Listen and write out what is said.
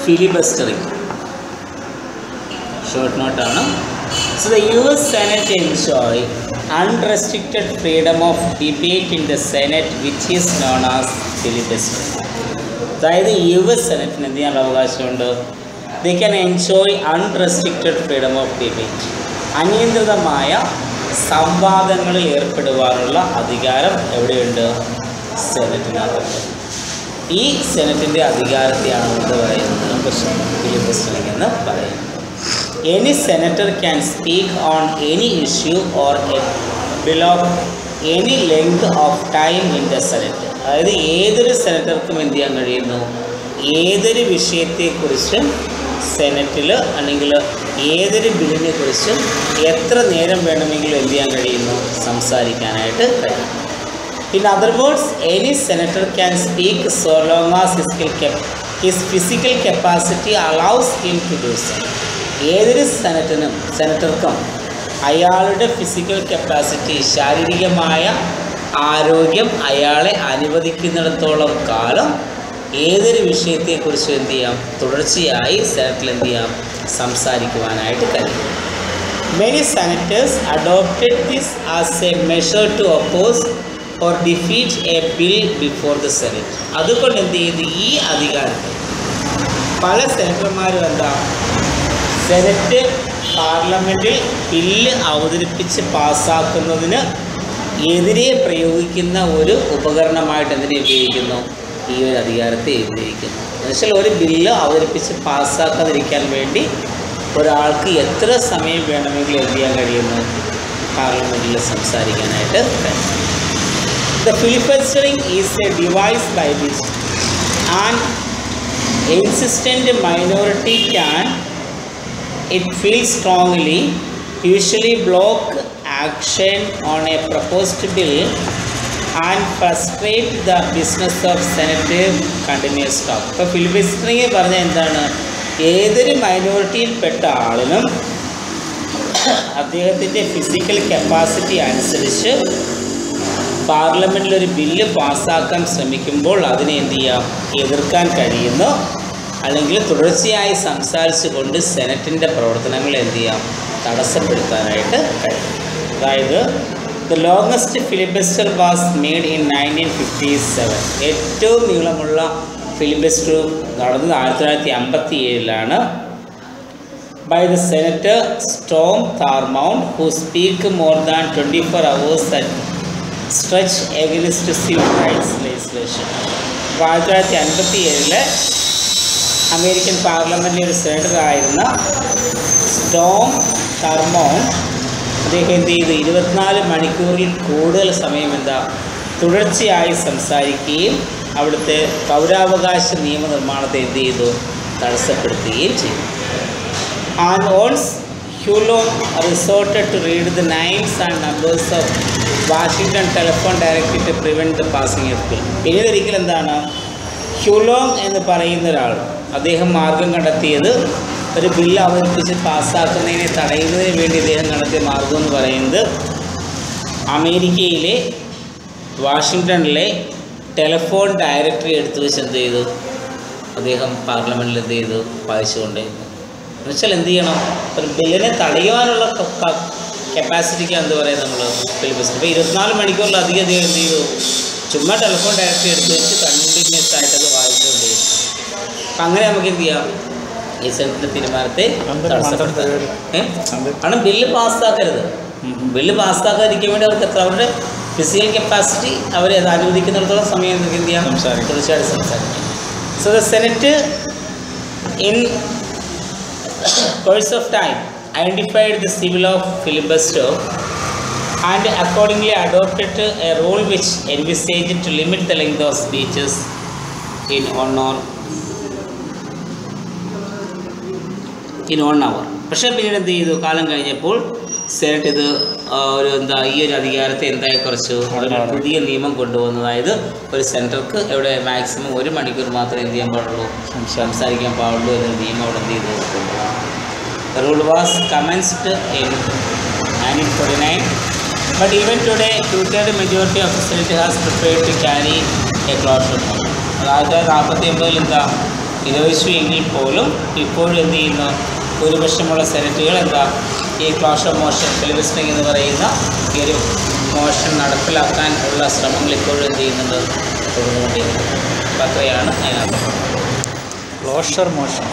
filibustering. Short note ആണ്. So the US Senate enjoy unrestricted freedom of debate in the Senate, which is known as filibustering. അതായത് US സെനറ്റിന് എന്ത് ചെയ്യാനുള്ള അവകാശമുണ്ട്? They can enjoy unrestricted freedom of debate. അനിയന്ത്രിതമായ സംവാദങ്ങളിൽ ഏർപ്പെടുവാനുള്ള അധികാരം എവിടെയുണ്ട്? സെനറ്റിനകത്തുണ്ട്. ഈ സെനറ്റിൻ്റെ അധികാരത്തെയാണ് എന്ത് പറയുന്നത്? ഫിലിബസ്റ്ററിംഗ് എന്ന് പറയുന്നത്. Any senator can speak on any issue or a bill of any length of time in the Senate. അതായത് ഏതൊരു സെനറ്റർക്കും എന്ത് ചെയ്യാൻ കഴിയുന്നു? ഏതൊരു വിഷയത്തെക്കുറിച്ചും സെനറ്റിൽ അല്ലെങ്കിൽ ഏതൊരു ബില്ലിനെ കുറിച്ചും എത്ര നേരം വേണമെങ്കിലും എന്ത് ചെയ്യാൻ കഴിയുന്നു? സംസാരിക്കാനായിട്ട് കഴിയും. In other words, any senator can speak so long as his physical capacity allows him to do so. ഏതൊരു സെനറ്റർക്കും അയാളുടെ ഫിസിക്കൽ കപ്പാസിറ്റി, ശാരീരികമായ ആരോഗ്യം അയാളെ അനുവദിക്കുന്നിടത്തോളം കാലം ഏതൊരു വിഷയത്തെക്കുറിച്ചും എന്ത് ചെയ്യാം? തുടർച്ചയായി സെനറ്റിൽ എന്ത് ചെയ്യാം? സംസാരിക്കുവാനായിട്ട് കഴിയും. Many senators adopted this as a measure to oppose or defeat a bill before the Senate. അതുകൊണ്ട് എന്ത് ചെയ്തു? ഈ അധികാരത്തിൽ പല സെനറ്റർമാരും എന്താ സെനറ്റ് പാർലമെൻറ്റിൽ ബില്ല് അവതരിപ്പിച്ച് പാസ്സാക്കുന്നതിന് എതിരെ പ്രയോഗിക്കുന്ന ഒരു ഉപകരണമായിട്ട് എന്തിനെ ഉപയോഗിക്കുന്നു? ഈ ഒരു അധികാരത്തെ ഉപയോഗിക്കുന്നു. എന്നുവെച്ചാൽ ഒരു ബില്ല് അവതരിപ്പിച്ച് പാസ്സാക്കാതിരിക്കാൻ വേണ്ടി ഒരാൾക്ക് എത്ര സമയം വേണമെങ്കിലും എന്ത് ചെയ്യാൻ കഴിയുന്നു? പാർലമെൻറ്റിൽ സംസാരിക്കാനായിട്ട് കഴിയും. The filibustering is a device by which an insistent minority can, it feels strongly, usually block action on a proposed bill and frustrate the business of Senate continuous talk. ഇപ്പോൾ ഫിലിബസ്റ്ററിംഗ് പറഞ്ഞാൽ എന്താണ്? ഏതൊരു മൈനോറിറ്റിയിൽപ്പെട്ട ആളിനും അദ്ദേഹത്തിൻ്റെ ഫിസിക്കൽ കപ്പാസിറ്റി അനുസരിച്ച് പാർലമെൻറ്റിലൊരു bill പാസ്സാക്കാൻ ശ്രമിക്കുമ്പോൾ അതിനെ എന്ത് ചെയ്യാം? എതിർക്കാൻ കഴിയുന്നു. അല്ലെങ്കിൽ തുടർച്ചയായി സംസാരിച്ചു കൊണ്ട് സെനറ്റിൻ്റെ പ്രവർത്തനങ്ങൾ എന്ത് ചെയ്യാം? തടസ്സപ്പെടുത്താനായിട്ട് കഴിയും. അതായത് the longest filibuster was made in 1957. ഏറ്റവും നീളമുള്ള ഫിലിബസ്റ്റർ നടന്നത് 1957 by the senator Strom Thurmond, who speak more than 24 hours at stretch against civil rights legislation. 1957 American പാർലമെൻറ്റിലെ ഒരു സെനറ്ററായിരുന്ന സ്റ്റോം താർമൗണ്ട് അദ്ദേഹം എന്ത് ചെയ്തു? 24 മണിക്കൂറിൽ കൂടുതൽ സമയം തുടർച്ചയായി സംസാരിക്കുകയും അവിടുത്തെ പൗരാവകാശ നിയമനിർമ്മാണത്തെ എന്ത് ചെയ്തു? തടസ്സപ്പെടുത്തുകയും ചെയ്തു. And once Huey Long resorted to read the names and numbers of Washington telephone directory to prevent the passing of bill. പിന്നീടൊരിക്കൽ എന്താണ്? ഹ്യൂലോങ് എന്ന് പറയുന്ന ഒരാൾ അദ്ദേഹം മാർഗം കണ്ടെത്തിയത് ഒരു ബില്ല് അവതരിപ്പിച്ച് പാസ്സാക്കുന്നതിനെ തടയുന്നതിന് വേണ്ടി അദ്ദേഹം കണ്ടെത്തിയ മാർഗം എന്ന് പറയുന്നത് അമേരിക്കയിലെ വാഷിങ്ടണിലെ ടെലിഫോൺ ഡയറക്ടറി എടുത്തു വെച്ച് എന്ത് ചെയ്തു? അദ്ദേഹം പാർലമെൻറ്റിൽ എന്ത് ചെയ്തു? വായിച്ചുകൊണ്ടേയിരുന്നു. എന്നുവെച്ചാൽ എന്ത് ചെയ്യണം? ഒരു ബില്ലിനെ തടയുവാനുള്ള കപ്പാസിറ്റിക്ക് എന്ത് പറയും നമ്മൾ? ഫിലിബസ്റ്റർ. ഇപ്പോൾ 24 മണിക്കൂറിലധികം അദ്ദേഹം എന്ത് ചെയ്തു? ചുമ്മാ ടെലിഫോൺ ഡയറക്ടറി എടുത്ത് വെച്ച് കണ്ടിന്യൂസ് ആയിട്ടത് വായിച്ചുകൊണ്ടേയിരുന്നു. അപ്പം അങ്ങനെ നമുക്ക് എന്ത് ചെയ്യാം? ഈ സെനറ്റിൻ്റെ തീരുമാനത്തെ തടസ്സപ്പെടുത്താൻ. കാരണം ബില്ല് പാസ്സാക്കരുത്. ബില്ല് പാസ്സാക്കാതിരിക്കാൻ വേണ്ടി അവർക്ക് അവരുടെ ഫിസിക്കൽ കപ്പാസിറ്റി അവരെ അത് അനുവദിക്കുന്നിടത്തോളം സമയം എന്ത് ചെയ്യാം? തീർച്ചയായിട്ടും സംസാരിക്കാം. So the senate in course of time identified the civil of filibuster and accordingly adopted a rule which envisaged to limit the length of speeches in 1 hour. പക്ഷേ പിന്നീട് എന്ത് ചെയ്തു? കാലം കഴിഞ്ഞപ്പോൾ സെനറ്റ് ഇത് ഈ ഒരു അധികാരത്തെ കുറച്ചു പുതിയ നിയമം കൊണ്ടുവന്നു. അതായത് ഒരു സെനറ്റർക്ക് എവിടെ മാക്സിമം 1 മണിക്കൂർ മാത്രമേ എന്ത് ചെയ്യാൻ പാടുള്ളൂ? സംസാരിക്കാൻ പാടുള്ളൂ എന്നൊരു നിയമം അവിടെ എന്ത് ചെയ്തു? The rule was commenced in 1949, but even today, 2/3 majority of the Senate has prepared to carry a closure. 1949 നിരോധിച്ചു എങ്കിൽ പോലും ഇപ്പോഴും എന്ത് ചെയ്യുന്നു, ഭൂരിപക്ഷമുള്ള സെനറ്റുകൾ എന്താ ഈ ക്ലോഷർ മോഷൻ, ഫിലിബസ്റ്ററിംഗ് എന്ന് പറയുന്ന ഈ ഒരു മോഷൻ നടപ്പിലാക്കാൻ ഉള്ള ശ്രമങ്ങൾ ഇപ്പോഴും എന്ത് ചെയ്യുന്നുണ്ട്, തുടർന്നുകൊണ്ടിരിക്കുന്നത്. അപ്പോൾ അത്രയാണ് അതിനകത്ത് ക്ലോഷർ മോഷൻ.